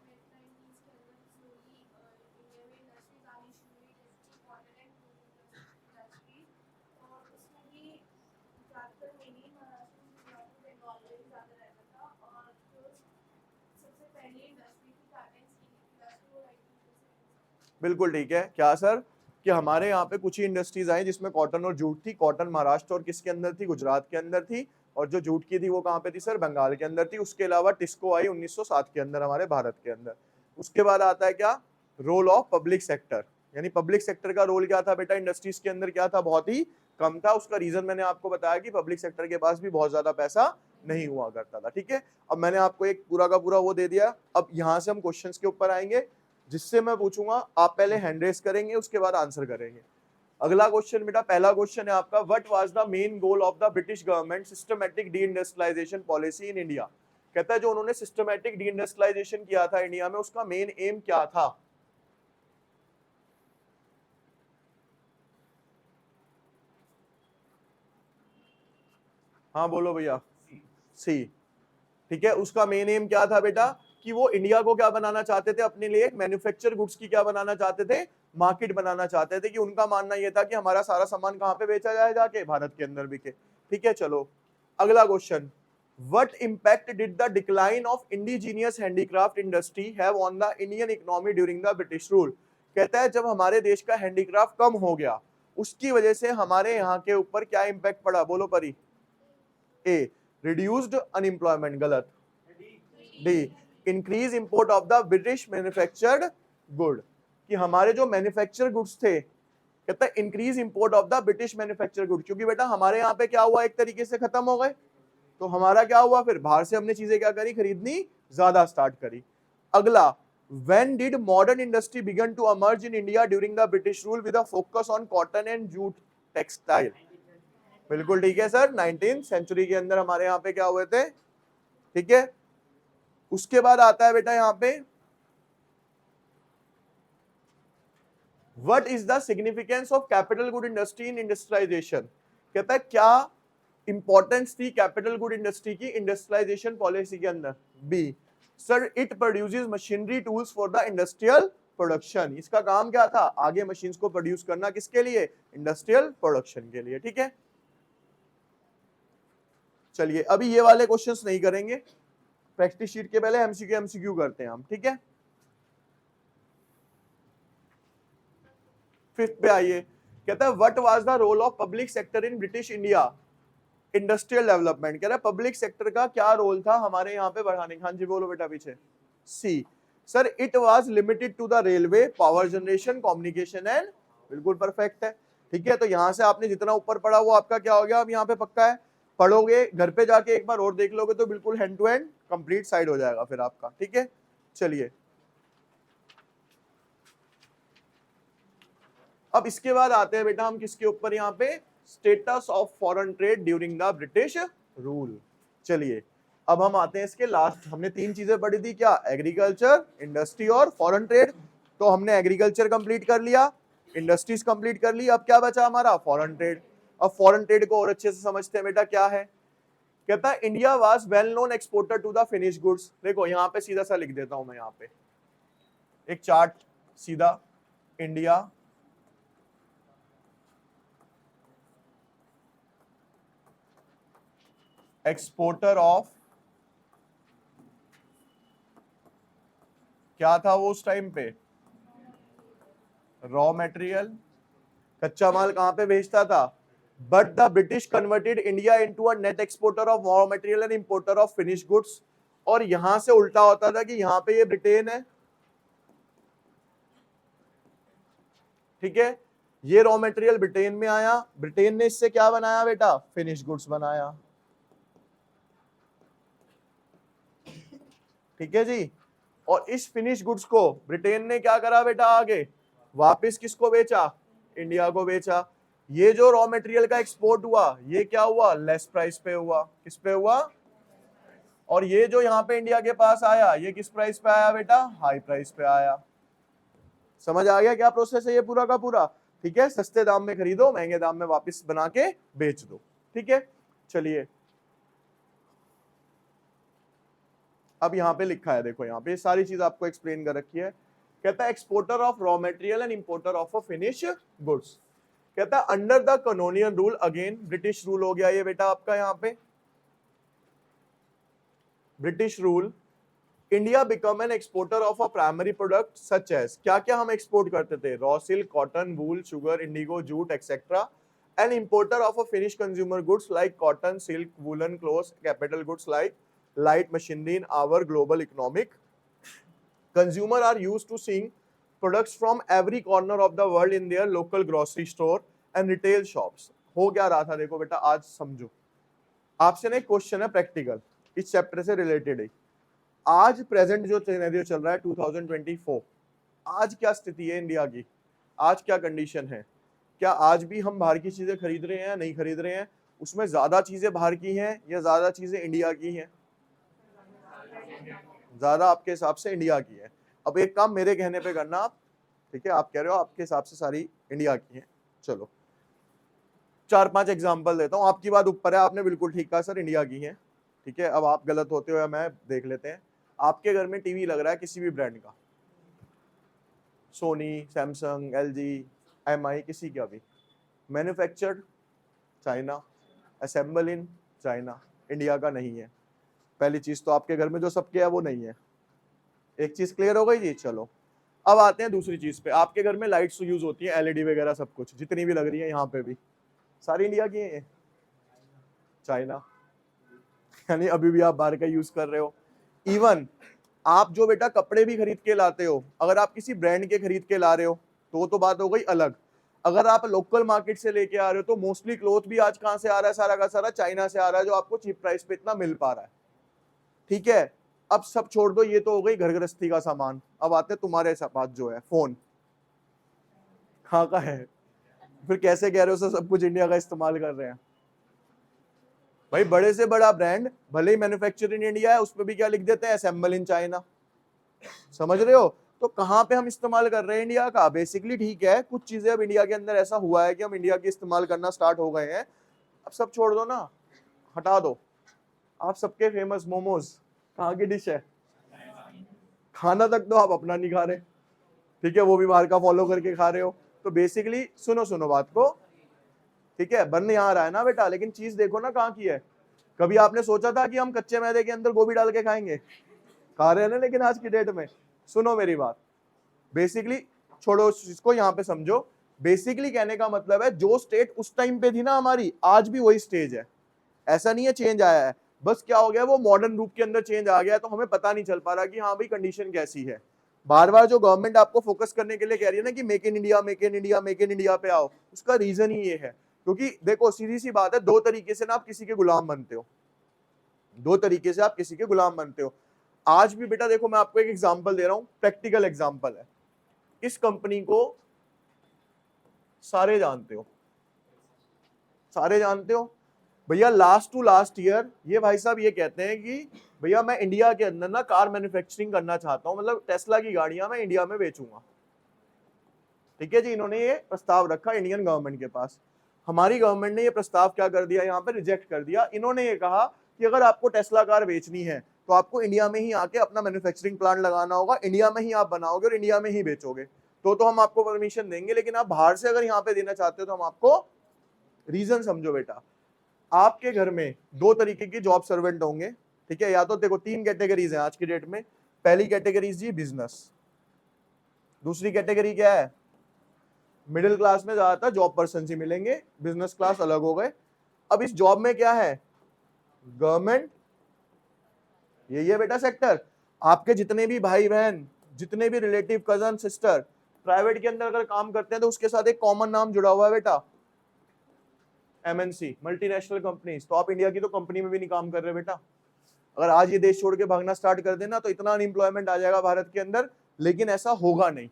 बिल्कुल ठीक है। क्या सर, कि हमारे यहाँ पे कुछ ही इंडस्ट्रीज आई जिसमें कॉटन और जूट थी। कॉटन महाराष्ट्र और किसके अंदर थी, गुजरात के अंदर थी, और जो जूट की थी वो कहाँ पे थी सर, बंगाल के अंदर थी। उसके अलावा टिस्को आई 1907 के अंदर हमारे भारत के अंदर। उसके बाद आता है क्या, रोल ऑफ पब्लिक सेक्टर, यानी पब्लिक सेक्टर का रोल क्या था बेटा इंडस्ट्रीज के अंदर, क्या था, बहुत ही कम था। उसका रीजन मैंने आपको बताया कि पब्लिक सेक्टर के पास भी बहुत ज्यादा पैसा नहीं हुआ करता था। ठीक है, अब मैंने आपको एक पूरा का पूरा वो दे दिया। अब यहाँ से हम क्वेश्चंस के ऊपर आएंगे, जिससे मैं पूछूंगा, आप पहले हैंड रेस करेंगे, उसके बाद आंसर करेंगे। अगला क्वेश्चन बेटा, पहला क्वेश्चन है आपका, what was the main goal of the British government systematic de industrialisation policy in India. कहता है जो उन्होंने सिस्टमैटिक डी इंडस्ट्रियलाइजेशन किया था इंडिया में, उसका मेन एम क्या था? हाँ बोलो भैया। सी। ठीक है, उसका मेन एम क्या था बेटा? कि वो इंडिया को क्या बनाना चाहते थे अपने लिए? मैन्युफैक्चर गुड्स की क्या बनाना चाहते थे? मार्केट बनाना चाहते थे। कि उनका मानना यह था कि हमारा सारा सामान कहां पे बेचा जाए? जाके भारत के अंदर बिके। ठीक है, चलो अगला question. What impact did the decline of indigenous handicraft industry have on the Indian economy during the British rule? कहता है जब हमारे देश का हैंडीक्राफ्ट कम हो गया, उसकी वजह से हमारे यहाँ के ऊपर क्या इंपैक्ट पड़ा? बोलो परी। ए, रिड्यूस्ड अनएम्प्लॉयमेंट, गलत। D, increase import of the British manufactured good, कि हमारे जो मैन्युफैक्चर गुड्स थे, कहता है increase import of the British manufacture good, क्योंकि बेटा हमारे यहाँ पे क्या हुआ, एक तरीके से खत्म हो गए, तो हमारा क्या हुआ, फिर बाहर से हमने चीजें क्या करी, खरीदनी ज्यादा स्टार्ट करी। अगला, when did modern industry began to emerge in India during the British rule with a focus on cotton and jute textile? बिल्कुल ठीक है सर, 19th सेंचुरी के अंदर हमारे यहाँ पे क्या हुए थे। ठीक है, उसके बाद आता है बेटा यहाँ पे, What is the significance of capital good industry in industrialization? कहता है क्या इंपॉर्टेंस थी कैपिटल गुड इंडस्ट्री की इंडस्ट्रियलाइजेशन पॉलिसी के अंदर? B, sir it produces machinery tools for the industrial production. इसका काम क्या था? आगे मशीन्स को प्रोड्यूस करना, किसके लिए? इंडस्ट्रियल प्रोडक्शन के लिए। ठीक है, चलिए अभी ये वाले क्वेश्चंस नहीं करेंगे, प्रैक्टिस शीट के पहले एमसीक्यू करते हैं हम। ठीक है, फिफ्थ पे आइए। कहता है what was the role of public sector in British India industrial development? कह रहा है पब्लिक सेक्टर का क्या रोल था हमारे यहाँ पे बढ़ाने का? हाँ जी बोलो बेटा पीछे। See, sir it was limited to the railway, power generation, communication and, बिल्कुल परफेक्ट है। ठीक है, तो यहाँ से आपने जितना ऊपर पढ़ा वो आपका क्या हो गया, अब यहाँ पे पक्का है। पढ़ोगे घर पे जाके एक बार और देख लोगे तो बिल्कुल hand to hand complete side हो जाएगा फिर आपका। ठीक है, चलिए अब इसके बाद आते हैं बेटा हम किसके ऊपर, यहाँ पे status of foreign trade during the British rule. चलिए अब हम आते हैं इसके लास्ट, हमने तीन चीजें पढ़ी थी क्या? एग्रीकल्चर, इंडस्ट्री और फॉरेन ट्रेड। तो हमने एग्रीकल्चर कंप्लीट कर लिया, इंडस्ट्रीज कंप्लीट कर ली, अब क्या बचा हमारा? Foreign trade. अब फॉरेन ट्रेड को और अच्छे से समझते हैं बेटा, क्या है? कहता है India was well known exporter to the finish goods. देखो यहाँ पे सीधा सा लिख देता हूं मैं, यहाँ पे एक चार्ट सीधा, इंडिया एक्सपोर्टर ऑफ, क्या था वो उस टाइम पे? रॉ मटेरियल, कच्चा माल कहां पे भेजता था? But the British converted India into a net exporter of raw material and importer of finish goods. और यहां से उल्टा होता था कि यहां पे ये ब्रिटेन है, ठीक है, ये रॉ मटेरियल ब्रिटेन में आया, ब्रिटेन ने इससे क्या बनाया बेटा? फिनिश गुड्स बनाया। ठीक है जी, और इस फिनिश गुड्स को ब्रिटेन ने क्या करा बेटा? आगे वापस किसको बेचा? इंडिया को बेचा। ये जो रॉ मटेरियल का एक्सपोर्ट हुआ ये क्या हुआ? लेस प्राइस पे हुआ। किस पे हुआ? और ये जो यहाँ पे इंडिया के पास आया ये किस प्राइस पे आया बेटा? हाई प्राइस पे आया। समझ आ गया क्या प्रोसेस है ये पूरा का पूरा? ठीक है, सस्ते दाम में खरीदो, महंगे दाम में वापस बना के बेच दो। ठीक है, चलिए अब यहाँ पे लिखा है, देखो यहाँ पे सारी चीज आपको एक्सप्लेन कर रखी है। कहता है exporter of raw material and importer of a finish goods. कहता है under the colonial rule, again British rule हो गया ये बेटा आपका, यहाँ पे British rule, India become an exporter of a primary product such as, क्या क्या हम एक्सपोर्ट करते थे? Raw silk, cotton, wool, sugar, indigo, jute etcetera, and importer of a finish consumer goods like cotton, silk, woollen clothes, capital goods like light machinery in our global economic. Consumer are used to seeing products from every corner of the world in their local grocery store and retail shops. हो क्या रहा था देखो बेटा, आज समझो, आपसे ना एक क्वेश्चन है प्रैक्टिकल इस चैप्टर से रिलेटेड है। आज प्रेजेंट जो सिनेरियो चल रहा है 2024, आज क्या स्थिति है इंडिया की? आज क्या कंडीशन है? क्या आज भी हम बाहर की चीजें खरीद रहे हैं या नहीं खरीद रहे हैं? उसमें ज्यादा चीजें बाहर की हैं या ज्यादा चीजें इंडिया की हैं? ज्यादा आपके हिसाब से इंडिया की है। अब एक काम मेरे कहने पे करना आप, ठीक है, आप कह रहे हो आपके हिसाब से सारी इंडिया की है, चलो 4-5 एग्जाम्पल देता हूँ, आपकी बात ऊपर है, आपने बिल्कुल ठीक कहा सर इंडिया की है, ठीक है। अब आप गलत होते हो या मैं, देख लेते हैं। आपके घर में टीवी लग रहा है किसी भी ब्रांड का, सोनी, सैमसंग, एलजी, एमआई, किसी का भी, manufactured China, assemble in China, India का नहीं है। पहली चीज तो आपके घर में जो सबके है वो नहीं है, एक चीज क्लियर हो गई जी। चलो अब आते हैं दूसरी चीज पे, आपके घर में लाइट्स यूज होती है, एलईडी वगैरह सब कुछ जितनी भी लग रही है यहाँ पे भी, सारी इंडिया की है, चाइना, यानी अभी भी आप बाहर का यूज कर रहे हो। इवन आप जो बेटा कपड़े भी खरीद के लाते हो, अगर आप किसी ब्रांड के खरीद के ला रहे हो तो बात हो गई अलग। अगर आप लोकल मार्केट से लेके आ रहे हो तो मोस्टली क्लोथ भी आज कहां से आ रहा है, सारा का सारा चाइना से आ रहा है, जो आपको चीप प्राइस पे इतना मिल पा रहा है, ठीक है। अब सब छोड़ दो, ये तो हो गई घर गृहस्थी का सामान। अब आते हैं तुम्हारे पास जो है फोन, कहाँ का है, फिर कैसे कह रहे हो सर सब कुछ इंडिया का इस्तेमाल कर रहे हैं? भाई बड़े से बड़ा ब्रांड भले ही मैन्युफैक्चर इन इंडिया है, उस पर भी क्या लिख देते हैं, असेंबल इन चाइना, समझ रहे हो? तो कहां पे हम इस्तेमाल कर रहे हैं इंडिया का? बेसिकली ठीक है, कुछ चीजें अब इंडिया के अंदर ऐसा हुआ है कि हम इंडिया की इस्तेमाल करना स्टार्ट हो गए हैं। अब सब छोड़ दो ना, हटा दो। आप सबके फेमस मोमोज कहाँ की डिश है? खाना तक तो आप अपना नहीं खा रहे, ठीक है, वो भी बाहर का फॉलो करके खा रहे हो। तो बेसिकली सुनो बात को, ठीक है, बन यहाँ रहा है ना बेटा, लेकिन चीज देखो ना कहाँ की है। कभी आपने सोचा था कि हम कच्चे मैदे के अंदर गोभी डाल के खाएंगे? खा रहे हैं ना, लेकिन आज की डेट में सुनो मेरी बात, बेसिकली छोड़ो इस चीज को, यहाँ पे समझो। बेसिकली कहने का मतलब है जो स्टेट उस टाइम पे थी ना हमारी, आज भी वही स्टेज है, ऐसा नहीं है चेंज आया है, बस क्या हो गया वो मॉडर्न रूप के अंदर चेंज आ गया, तो हमें पता नहीं चल पा रहा कि हाँ भाई कंडीशन कैसी है। बार बार जो गवर्नमेंट आपको फोकस करने के लिए कह रही है ना कि make in India, make in India, make in India पे आओ, उसका रीजन ही ये है, क्योंकि देखो सीधी सी बात है, दो तरीके से ना आप किसी के गुलाम बनते हो, दो तरीके से आप किसी के गुलाम बनते हो। आज भी बेटा देखो, मैं आपको एक एग्जांपल दे रहा हूं, प्रैक्टिकल एग्जांपल है। इस कंपनी को सारे जानते हो, सारे जानते हो भैया, लास्ट टू लास्ट ईयर ये भाई साहब ये कहते हैं कि भैया मैं इंडिया के अंदर ना कार मैन्युफैक्चरिंग करना चाहता हूं, मतलब टेस्ला की गाड़ियां मैं इंडिया में बेचूंगा, ठीक है जी। इन्होंने ये प्रस्ताव रखा इंडियन गवर्नमेंट के पास। हमारी गवर्नमेंट ने ये प्रस्ताव क्या कर दिया, यहाँ पे रिजेक्ट कर दिया। इन्होंने ये कहा कि अगर आपको टेस्ला कार बेचनी है तो आपको इंडिया में ही आके अपना मैन्युफैक्चरिंग प्लांट लगाना होगा, इंडिया में ही आप बनाओगे और इंडिया में ही बेचोगे, तो हम आपको परमिशन देंगे, लेकिन आप बाहर से अगर यहाँ पे देना चाहते हो तो हम आपको, रीजन समझो बेटा, आपके घर में दो तरीके की जॉब सर्वेंट होंगे, ठीक है, या तो देखो तीन कैटेगरीज है आज की डेट में। पहली कैटेगरी जी बिजनेस, दूसरी कैटेगरी क्या है, मिडिल क्लास में ज्यादातर जॉब पर्सन ही मिलेंगे, बिजनेस क्लास अलग हो गए। अब इस जॉब में क्या है, गवर्नमेंट, ये है बेटा सेक्टर, आपके जितने भी भाई बहन, जितने भी रिलेटिव, कजन, सिस्टर प्राइवेट के अंदर अगर काम करते हैं तो उसके साथ एक कॉमन नाम जुड़ा हुआ है बेटा, एमएनसी, मल्टीनेशनल कंपनीज। तो आप इंडिया की तो कंपनी में भी नहीं काम कर रहे बेटा। अगर आज ये देश छोड़ के भागना स्टार्ट कर देना तो इतना अनएम्प्लॉयमेंट आ जाएगा भारत के अंदर, लेकिन ऐसा होगा नहीं।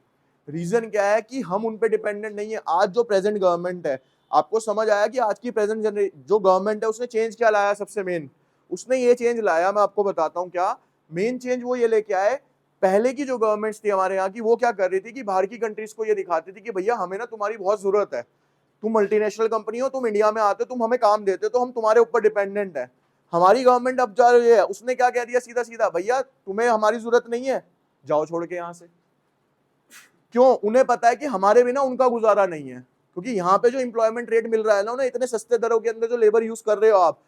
रीजन क्या है कि हम उन पे डिपेंडेंट नहीं है। आज जो प्रेजेंट गवर्नमेंट है, आपको समझ आया कि आज की प्रेजेंट जो गवर्नमेंट है उसने चेंज क्या लाया, सबसे मेन उसने ये चेंज लाया, मैं आपको बताता हूँ क्या मेन चेंज वो ये लेके आए। पहले की जो गवर्नमेंट्स थी हमारे यहाँ की, वो क्या कर रही थी कि बाहर की कंट्रीज को ये दिखाती थी कि भैया हमें ना तुम्हारी बहुत जरूरत है, तुम मल्टीनेशनल कंपनी हो, तुम इंडिया में आते हो, तुम हमें काम देते हो, तो हम तुम्हारे ऊपर डिपेंडेंट है। हमारी गवर्नमेंट अब जा रही है, उसने क्या कह दिया सीधा सीधा, भैया तुम्हें हमारी जरूरत नहीं है, जाओ छोड़ के यहां से। क्यों? उन्हें पता है कि हमारे बिना उनका गुजारा नहीं है, क्योंकि यहाँ पे जो एम्प्लॉयमेंट रेट मिल रहा है ना उन्हें, इतने सस्ते दरों के अंदर जो लेबर यूज कर रहे हो आप,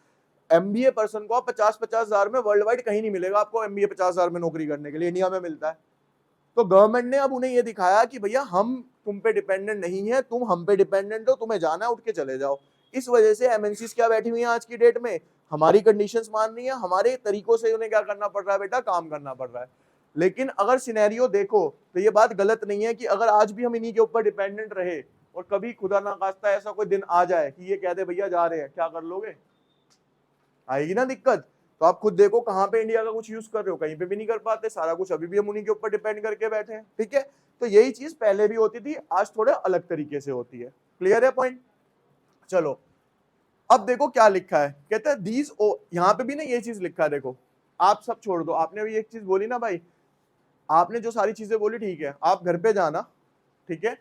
एमबीए पर्सन को आप 50-50 हजार में वर्ल्ड वाइड कहीं नहीं मिलेगा आपको, एमबीए 50 हजार में नौकरी करने के लिए इंडिया में मिलता है। तो गवर्नमेंट ने अब उन्हें ये दिखाया कि भैया हम तुम पे डिपेंडेंट नहीं है, तुम हम पे डिपेंडेंट हो, तुम्हें जाना है उठ के चले जाओ। इस वजह से एमएनसीज क्या बैठी हुई हैं आज की डेट में, हमारी कंडीशंस मान रही है, हमारे तरीकों से उन्हें क्या करना पड़ रहा है बेटा, काम करना पड़ रहा है। लेकिन अगर सिनेरियो देखो तो ये बात गलत नहीं है कि अगर आज भी हम इन्हीं के ऊपर डिपेंडेंट रहे और कभी खुदा ना खास्ता ऐसा कोई दिन आ जाए कि ये कह दे भैया जा रहे हैं, क्या कर लोगे? आएगी ना दिक्कत। तो आप खुद देखो कहां पे इंडिया का कुछ यूज कर रहे हो, कहीं पे भी नहीं कर पाते, सारा कुछ अभी भी हम उन्हीं के ऊपर डिपेंड करके बैठे हैं, ठीक है। तो यही चीज पहले भी होती थी, आज थोड़े अलग तरीके से होती है। क्लियर है पॉइंट? चलो अब देखो क्या लिखा है, कहते हैं दीज, यहाँ पे भी ना ये चीज लिखा है, देखो आप सब छोड़ दो, आपने भी एक चीज बोली ना भाई, आपने जो सारी चीजें बोली ठीक है, आप घर पे जाना, ठीक है,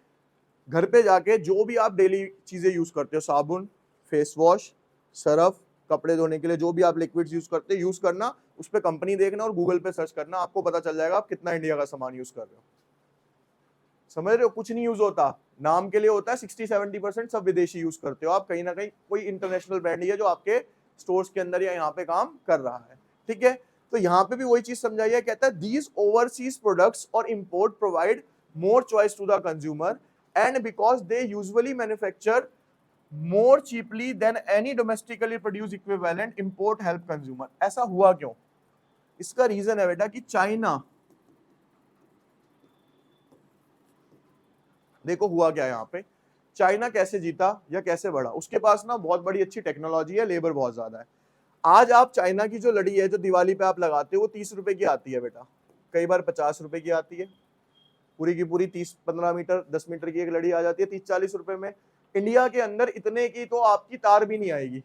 घर पे जाके जो भी आप डेली चीजें यूज करते हो, साबुन, फेस वॉश, सर्फ, कपड़े धोने के लिए जो भी आप लिक्विड्स यूज करते हो, यूज करना, उस पर कंपनी देखना और गूगल पे सर्च करना, आपको पता चल जाएगा आप कितना इंडिया का सामान यूज कर रहे हो। समझ रहे हो, कुछ नहीं यूज होता, नाम के लिए होता है, 60-70% सब विदेशी यूज करते हो आप, कहीं ना कहीं कोई इंटरनेशनल ब्रांड ही है जो आपके स्टोर्स के अंदर या यहाँ पे काम कर रहा है, ठीक है। तो यहाँ पे भी वही चीज समझाई है, कहता है दीज ओवरसीज प्रोडक्ट्स और import provide more choice to the consumer and because they usually manufacture more cheaply than any domestically produced equivalent, import help consumer। ऐसा हुआ क्यों? इसका रीजन है बेटा कि चाइना, देखो हुआ क्या यहाँ पे, चाइना कैसे जीता या कैसे बढ़ा, उसके पास ना बहुत बड़ी अच्छी टेक्नोलॉजी है, लेबर बहुत ज्यादा है। आज आप चाइना की जो लड़ी है जो दिवाली पे आप लगाते हो वो 30 रुपए की आती है बेटा, कई बार 50 रुपए की आती है, पूरी की पूरी 30-15 मीटर 10 मीटर की एक लड़ी आ जाती है 30-40 रुपए में। इंडिया के अंदर इतने की तो आपकी तार भी नहीं आएगी,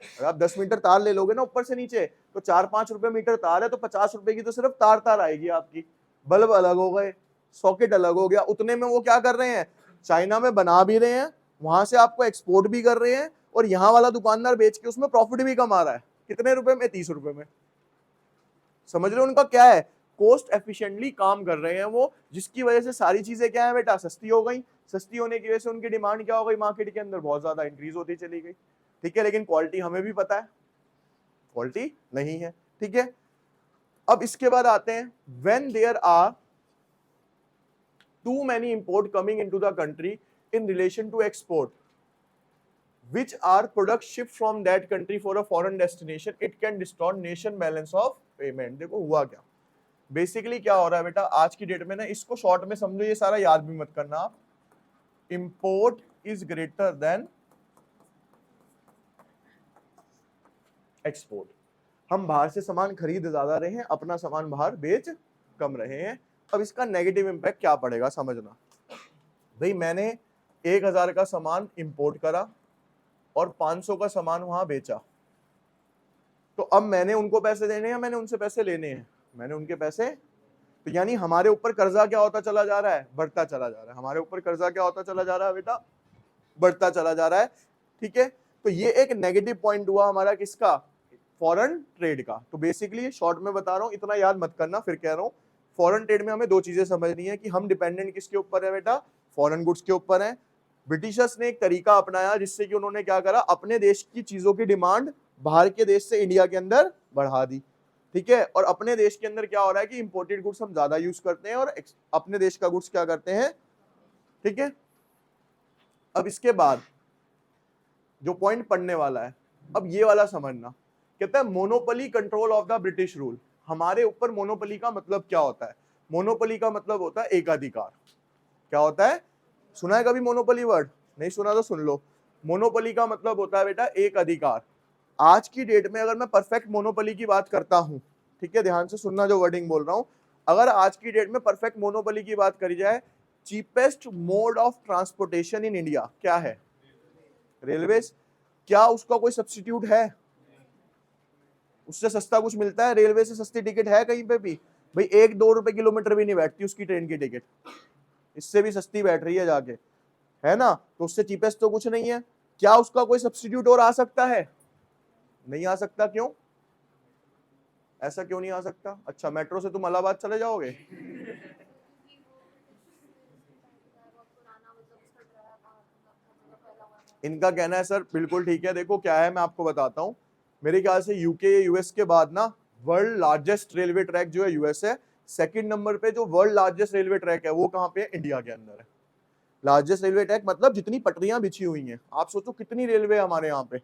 अगर आप 10 मीटर तार ले लोगे ना ऊपर से नीचे तो 4-5 रुपए मीटर तार है, तो 50 रुपए की तो सिर्फ तार आएगी आपकी। बल्ब अलग हो गए, सॉकेट अलग हो गया, उतने में वो क्या कर रहे हैं, चाइना में बना भी रहे हैं, वहां से आपको एक्सपोर्ट भी कर रहे हैं, और यहाँ वाला दुकानदार बेच के उसमें प्रॉफिट भी कमा रहा है। कितने रुपए में? 30 रुपए में। समझ रहे हो उनका क्या है, कॉस्ट एफिशिएंटली काम कर रहे हैं वो, जिसकी वजह से सारी चीजें क्या है बेटा, सस्ती हो गई। सस्ती होने की वजह से उनकी डिमांड क्या हो गई, मार्केट के अंदर बहुत ज्यादा इंक्रीज होती चली गई, ठीक है। लेकिन क्वालिटी हमें भी पता है क्वालिटी नहीं है, ठीक है। अब इसके बाद आते हैं, when there are too many import coming into the country in relation to export, which are products shipped from that country for a foreign destination, it can distort nation balance of payment। देखो हुआ क्या, basically क्या हो रहा है बेटा आज की डेट में ना, इसको शॉर्ट में समझो, ये सारा याद भी मत करना आप, import is greater than export. हम बाहर से सामान खरीद ज्यादा रहे हैं, अपना सामान बाहर बेच कम रहे हैं। अब इसका नेगेटिव इंपैक्ट क्या पड़ेगा समझना भाई, मैंने 1000 का सामान इंपोर्ट करा और 500 का सामान वहां बेचा, तो अब मैंने उनको पैसे देने हैं या मैंने उनसे पैसे लेने हैं, मैंने उनके पैसे, तो यानी हमारे ऊपर कर्जा क्या होता चला जा रहा है, बढ़ता चला जा रहा है, हमारे ऊपर कर्जा क्या होता चला जा रहा है बेटा, बढ़ता चला जा रहा है, ठीक है। तो ये एक नेगेटिव पॉइंट हुआ हमारा किसका, फॉरेन ट्रेड का। तो बेसिकली शॉर्ट में बता रहा हूं, इतना याद मत करना, फिर कह रहा हूं, फॉरेन ट्रेड में हमें दो चीजें समझनी है कि हम डिपेंडेंट किसके ऊपर है बेटा, फॉरेन गुड्स के ऊपर है। ब्रिटिशर्स ने एक तरीका अपनाया जिससे कि उन्होंने क्या करा, अपने देश की चीजों की डिमांड बाहर के देश से इंडिया के अंदर बढ़ा दी, ठीक है। और अपने देश के अंदर क्या हो रहा है कि इंपोर्टेड गुड्स हम ज्यादा यूज करते हैं और अपने देश का गुड्स क्या करते हैं, ठीक है। अब इसके बाद जो पॉइंट पढ़ने वाला है, अब ये वाला समझना, कहता है monopoly control of the British rule. हमारे ऊपर मोनोपोली का मतलब क्या होता है, मोनोपोली का मतलब होता है एकाधिकार। क्या होता है, सुना है कभी मोनोपोली वर्ड, नहीं सुना तो सुन लो। मोनोपोली का मतलब होता है बेटा एक अधिकार। आज की डेट में अगर मैं परफेक्ट मोनोपोली की बात करता हूं, ठीक है, ध्यान से सुनना जो वर्डिंग बोल रहा हूं, अगर आज की डेट में परफेक्ट मोनोपोली की बात करी जाए, cheapest mode of transportation in India क्या है, रेलवेज। क्या उसका कोई सब्स्टिट्यूट है, उससे सस्ता कुछ मिलता है, रेलवे से सस्ती टिकट है कहीं पे भी भाई, 1-2 रुपए किलोमीटर भी नहीं बैठती उसकी ट्रेन की टिकट, इससे भी सस्ती बैठ रही है जाके, है ना। तो उससे चीपेस्ट तो कुछ नहीं है। क्या उसका कोई सब्स्टिट्यूट और आ सकता है, नहीं आ सकता, क्यों, ऐसा क्यों नहीं आ सकता? अच्छा, मेट्रो से तुम इलाहाबाद चले जाओगे? इनका कहना है सर बिल्कुल ठीक है, देखो क्या है मैं आपको बताता हूं, मेरे ख्याल से यूके यूएस के बाद ना वर्ल्ड लार्जेस्ट रेलवे ट्रैक जो है यूएस है, सेकंड नंबर पे जो वर्ल्ड लार्जेस्ट रेलवे ट्रैक है वो कहां पे है, इंडिया के अंदर है। लार्जेस्ट रेलवे ट्रैक मतलब जितनी पटरियां बिछी हुई हैं, आप सोचो कितनी रेलवे हमारे यहाँ पे,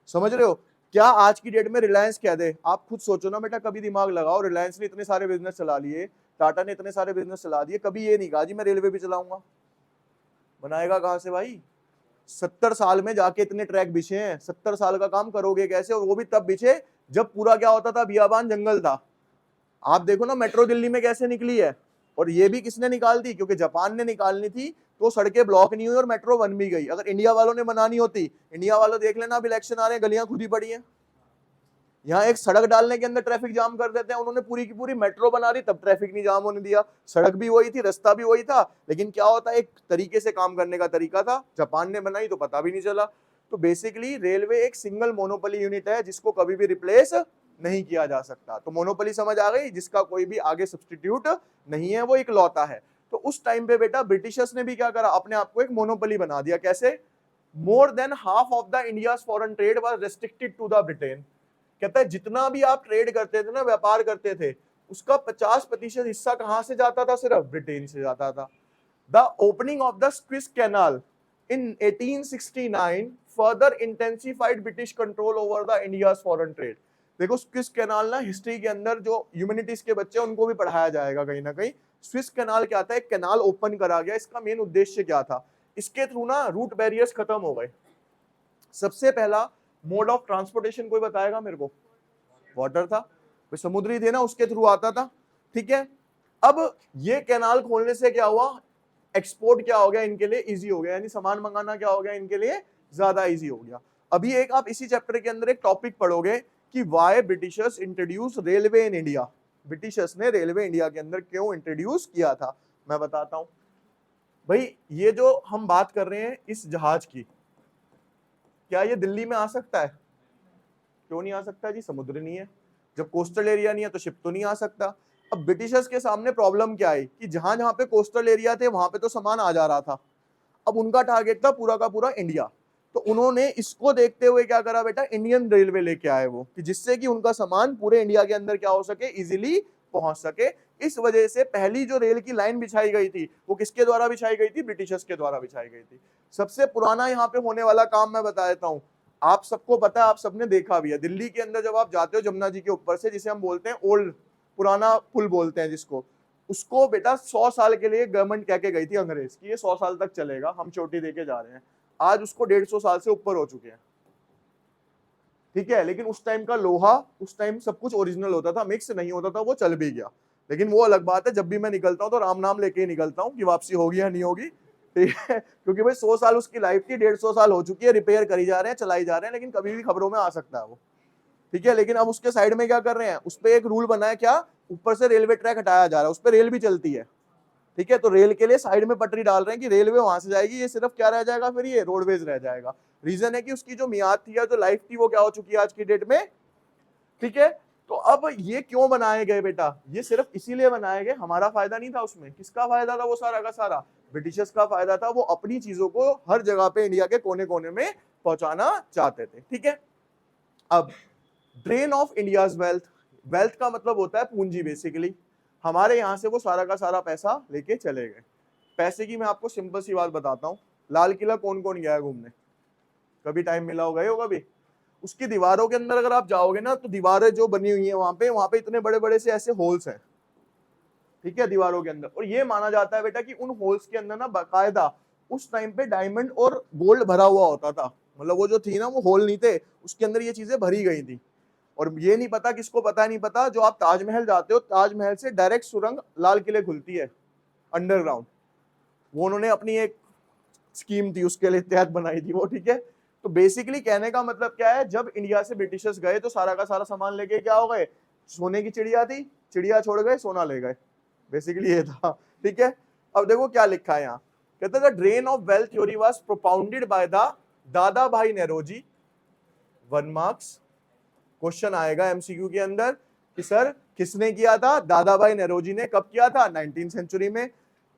समझ रहे हो। क्या आज की डेट में रिलायंस कह दे, आप खुद सोचो ना बेटा, कभी दिमाग लगाओ, रिलायंस ने इतने सारे बिजनेस चला लिए, टाटा ने इतने सारे बिजनेस चला दिए, कभी ये नहीं कहा जी मैं रेलवे भी चलाऊंगा, बनाएगा कहां से भाई। 70 साल में जाके इतने ट्रैक बिछे हैं, 70 साल का काम करोगे कैसे, और वो भी तब बिछे जब पूरा क्या होता था, बियाबान जंगल था। आप देखो ना मेट्रो दिल्ली में कैसे निकली है, और ये भी किसने निकाल दी, क्योंकि जापान ने निकालनी थी, तो सड़कें ब्लॉक नहीं हुई और मेट्रो बन भी गई। अगर इंडिया वालों ने बनानी होती, इंडिया वालों देख लेना अब इलेक्शन आ रहे हैं, गलियां खुदी पड़ी हैं, यहाँ एक सड़क डालने के अंदर ट्रैफिक जाम कर देते हैं, उन्होंने पूरी की पूरी मेट्रो बना दी, तब ट्रैफिक नहीं जाम होने दिया। सड़क भी वही थी, रास्ता भी वही था, लेकिन क्या होता है, एक तरीके से काम करने का तरीका था, जापान ने बनाई तो पता भी नहीं चला। तो बेसिकली रेलवे एक सिंगल मोनोपोली यूनिट है जिसको कभी भी रिप्लेस नहीं किया जा सकता। तो मोनोपोली समझ आ गई, जिसका कोई भी आगे सब्सटीट्यूट नहीं है, वो इकलौता है। तो उस टाइम पे बेटा ब्रिटिशर्स ने भी क्या करा, अपने आप को एक मोनोपोली बना दिया। कैसे? More than half of the India's foreign trade was restricted to the Britain. कहता है जितना भी आप ट्रेड करते थे ना, व्यापार करते थे, उसका 50% हिस्सा कहां से जाता था? सिर्फ ब्रिटेन से जाता था। The opening of the Swiss canal in 1869 further intensified British control over the India's foreign trade. देखो स्विस कैनाल ना, हिस्ट्री के अंदर जो ह्यूमैनिटीज के बच्चे उनको भी पढ़ाया जाएगा कहीं ना कहीं। स्विस कैनाल क्या था? एक कैनाल ओपन करा गया। इसका मेन उद्देश्य क्या था? इसके थ्रू ना रूट बैरियर्स खत्म हो गए। सबसे पहला मोड ऑफ ट्रांसपोर्टेशन कोई बताएगा मेरे को? वाटर था, समुद्री थे ना, उसके थ्रू आता था। ठीक है, अब ये कैनाल खोलने से क्या हुआ? एक्सपोर्ट क्या हो गया इनके लिए? इजी हो गया, यानी सामान मंगाना क्या हो गया इनके लिए? ज्यादा इजी हो गया। अभी एक आप इसी चैप्टर के अंदर एक टॉपिक पढ़ोगे कि why Britishers introduce railway in India. Britishers ने रेलवे इंडिया के अंदर क्यों इंट्रोड्यूस किया था, मैं बताता हूं। भाई ये जो हम बात कर रहे हैं इस जहाज की, क्या ये दिल्ली में आ सकता है? क्यों नहीं आ सकता जी? समुद्र नहीं है। जब कोस्टल एरिया नहीं है तो शिप तो नहीं आ सकता। अब ब्रिटिशर्स के सामने प्रॉब्लम क्या आई कि जहां जहां पे कोस्टल एरिया थे वहां पे तो सामान आ जा रहा था। अब उनका टारगेट था पूरा का पूरा इंडिया। तो उन्होंने इसको देखते हुए क्या करा बेटा, इंडियन रेलवे लेके आए वो, कि जिससे कि उनका सामान पूरे इंडिया के अंदर क्या हो सके, इजीली पहुंच सके। इस वजह से पहली जो रेल की लाइन बिछाई गई थी वो किसके द्वारा बिछाई गई थी? ब्रिटिशर्स के द्वारा बिछाई गई थी। सबसे पुराना यहाँ पे होने वाला काम मैं बता देता हूँ, आप सबको पता है, आप सबने देखा भी है। दिल्ली के अंदर जब आप जाते हो जमुना जी के ऊपर से, जिसे हम बोलते हैं ओल्ड, पुराना पुल बोलते हैं जिसको, उसको बेटा 100 साल के लिए गवर्नमेंट कह के गई थी अंग्रेज की ये 100 साल तक चलेगा, हम चोटी देके जा रहे हैं। आज उसको 150 साल से ऊपर हो चुके हैं। ठीक है, लेकिन उस टाइम का लोहा, उस टाइम सब कुछ ओरिजिनल होता था, मिक्स नहीं होता था, वो चल भी गया। लेकिन वो अलग बात है, जब भी मैं निकलता हूं तो राम नाम लेके ही निकलता हूं कि वापसी होगी या नहीं होगी। ठीक है, क्योंकि भाई 100 साल उसकी लाइफ थी, 150 साल हो चुकी है, रिपेयर करी जा रहे हैं, चलाई जा रहे हैं, लेकिन कभी भी खबरों में आ सकता है वो। ठीक है, लेकिन अब उसके साइड में क्या कर रहे हैं, उस पर एक रूल बना है, क्या? ऊपर से रेलवे ट्रैक हटाया जा रहा है, उस पर रेल भी चलती है। ठीक है, तो रेल के लिए साइड में पटरी डाल रहे हैं कि रेलवे वहां से जाएगी, ये सिर्फ क्या रह जाएगा, फिर ये रोडवेज रह जाएगा। रीजन है कि उसकी जो मियाद थी या जो लाइफ थी वो क्या हो चुकी है आज की डेट में। ठीक है, तो अब ये क्यों बनाए गए बेटा? ये सिर्फ इसीलिए बनाए गए, हमारा फायदा नहीं था उसमें। किसका फायदा था वो सारा का सारा? ब्रिटिशर्स का फायदा था। वो अपनी चीजों को हर जगह पे इंडिया के कोने कोने में पहुंचाना चाहते थे। ठीक है, अब drain of India's wealth, wealth का मतलब होता है पूंजी बेसिकली। हमारे यहां से वो सारा का सारा पैसा लेके चले गए। पैसे की मैं आपको सिंपल सी बात बताता हूँ। लाल किला कौन कौन गया है घूमने? कभी टाइम मिला होगा, गए होगा भी। उसकी दीवारों के अंदर अगर आप जाओगे ना, तो दीवारें जो बनी हुई है वहां पे इतने बड़े बड़े से ऐसे होल्स हैं। ठीक है, दीवारों के अंदर। और ये माना जाता है बेटा कि उन होल्स के अंदर ना बाकायदा उस टाइम पे डायमंड और गोल्ड भरा हुआ होता था। मतलब वो जो थी ना, वो होल नहीं थे, उसके अंदर ये चीजें भरी गई थी। और ये नहीं पता, किसको पता नहीं पता, जो आप ताजमहल जाते हो, ताजमहल से डायरेक्ट सुरंग लाल किले खुलती है अंडरग्राउंड। वो उन्होंने अपनी एक स्कीम थी उसके लिए तहत बनाई थी वो। ठीक है, तो बेसिकली कहने का मतलब क्या है, जब इंडिया से ब्रिटिशर्स गए तो सारा का सारा सामान लेके क्या हो गए? सोने की चिड़िया थी, चिड़िया छोड़ गए, सोना ले गए। बेसिकली ये था। ठीक है, अब देखो क्या लिखा है यहाँ। कहते the drain of wealth theory was propounded by the दादा भाई नेरोजी। 1 मार्क्स क्वेश्चन आएगा एमसीक्यू के अंदर कि सर किसने किया था? दादा भाई नेरोजी ने। कब किया था? 19th सेंचुरी में।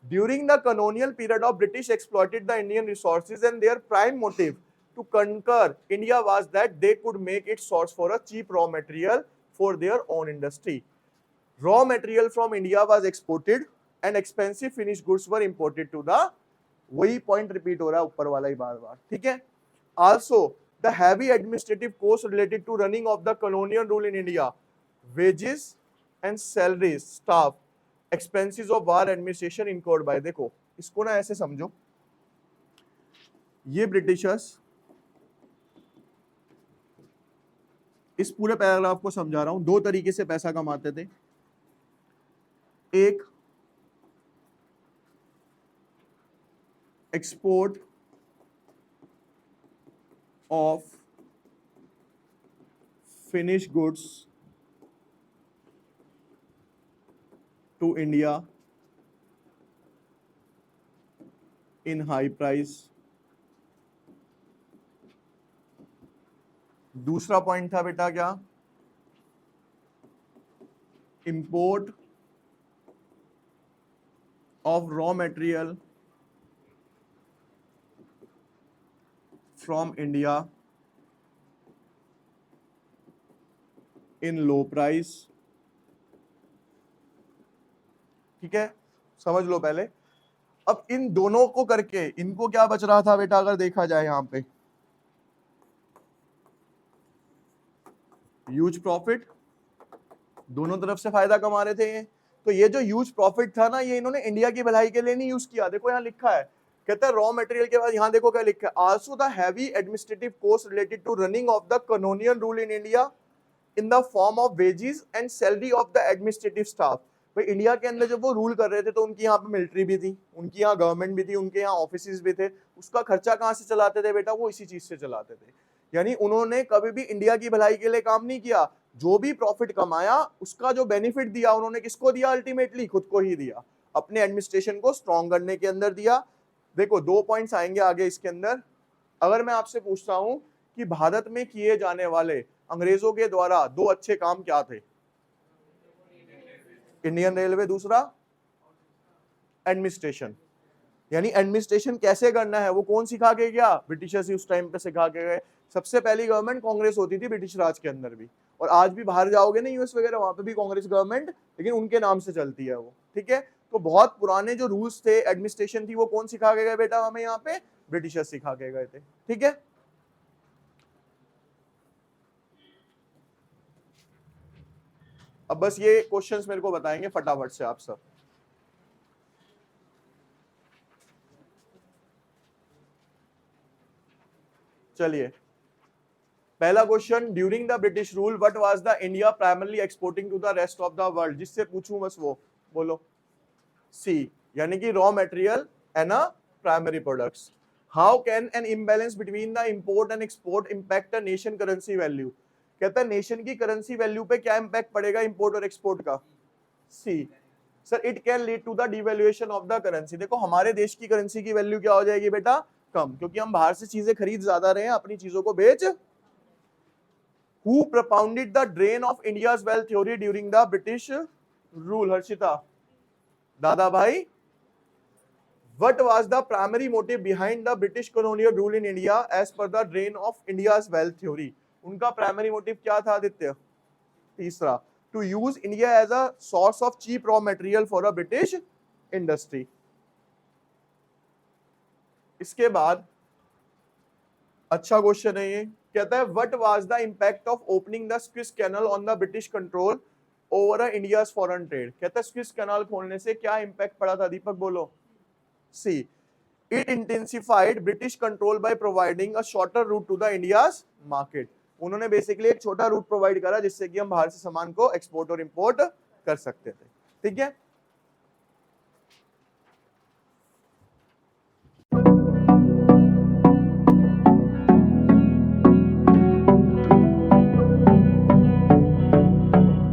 During the colonial period of British exploited the Indian resources and their prime motive to conquer India was that they could make it source for a cheap raw material for their own industry. Raw material from India was exported and expensive finished goods were imported to the, वही point repeat हो रहा है ऊपर वाला ही बार बार। ठीक है, also the heavy administrative costs related to running of the colonial rule in India, wages and salaries, staff, expenses of war administration incurred by, देखो इसको ना ऐसे समझो, ये ब्रिटिशर्स, इस पूरे पैराग्राफ को समझा रहा हूं, दो तरीके से पैसा कमाते थे। एक export of finish goods to India in high price. दूसरा पॉइंट था बेटा क्या, import of raw material from India in low price. ठीक है, समझ लो पहले। अब इन दोनों को करके इनको क्या बच रहा था बेटा, अगर देखा जाए यहां पे ह्यूज प्रॉफिट, दोनों तरफ से फायदा कमा रहे थे ये। तो ये जो ह्यूज प्रॉफिट था ना, ये इन्होंने इंडिया की भलाई के लिए नहीं यूज किया। देखो यहाँ लिखा है, कहता है रॉ मटेरियल के बाद यहाँ देखो क्या लिखा है, also the heavy administrative cost related to running of the colonial rule in India in the form of wages and salary of the administrative staff. भाई इंडिया के अंदर जब वो रूल कर रहे थे तो उनकी यहाँ पे मिलिट्री भी थी, उनकी यहाँ गवर्नमेंट भी थी, उनके यहाँ ऑफिस भी थे, उसका खर्चा कहाँ से चलाते थे बेटा, वो इसी चीज से चलाते थे। यानी उन्होंने कभी भी इंडिया की भलाई के लिए काम नहीं किया, जो भी प्रॉफिट कमाया उसका जो बेनिफिट दिया उन्होंने किसको दिया, अल्टीमेटली खुद को ही दिया, अपने एडमिनिस्ट्रेशन को स्ट्रॉन्ग करने के अंदर दिया। देखो 2 पॉइंट्स आएंगे आगे इसके अंदर। अगर मैं आपसे पूछता हूं कि भारत में किए जाने वाले अंग्रेजों के द्वारा 2 अच्छे काम क्या थे, इंडियन रेलवे, दूसरा एडमिनिस्ट्रेशन। यानी एडमिनिस्ट्रेशन कैसे करना है वो कौन सिखा के गया, ब्रिटिशर्स ही उस टाइम पे सिखा के गए। सबसे पहली गवर्नमेंट कांग्रेस होती थी ब्रिटिश राज के अंदर भी, और आज भी बाहर जाओगे ना यूएस वगैरह, वहां पे भी कांग्रेस गवर्नमेंट, लेकिन उनके नाम से चलती है वो। ठीक है, तो बहुत पुराने जो रूल्स थे, एडमिनिस्ट्रेशन थी, वो कौन सिखा के गए बेटा हमें, यहाँ पे ब्रिटिशर्स सिखा के गए थे। ठीक है, अब बस ये क्वेश्चंस मेरे को बताएंगे फटाफट से आप सब। चलिए, पहला question, during the British rule what was the India primarily exporting to the rest of the world. जिससे पूछूं बस वो बोलो, सी, यानी कि raw material and primary products. How can an imbalance between the import and export impact a nation currency value. कहता है nation की करेंसी वैल्यू पे क्या इंपैक्ट पड़ेगा इंपोर्ट और एक्सपोर्ट का, see sir, it can lead to the devaluation of the currency. देखो हमारे देश की करेंसी की वैल्यू क्या हो जाएगी बेटा, कम, क्योंकि हम बाहर से चीजें खरीद ज्यादा रहे हैं, अपनी चीजों को बेच। Who propounded the drain of India's wealth theory during the British rule? Harshita, दादा भाई, what was the primary motive behind the British colonial rule in India as per the drain of India's wealth theory? उनका primary motive क्या था आदित्य? तीसरा, to use India as a source of cheap raw material for a British industry. इसके बाद अच्छा question है ये, कहता है what was the impact of opening the Swiss canal on the British control over India's foreign trade. कहता है Swiss canal खोलने से क्या इंपैक्ट पड़ा था, दीपक बोलो, see, it intensified British control by providing a shorter route to the India's market. उन्होंने basically एक छोटा रूट प्रोवाइड करा जिससे कि हम बाहर से सामान को एक्सपोर्ट और इंपोर्ट कर सकते थे। ठीक है,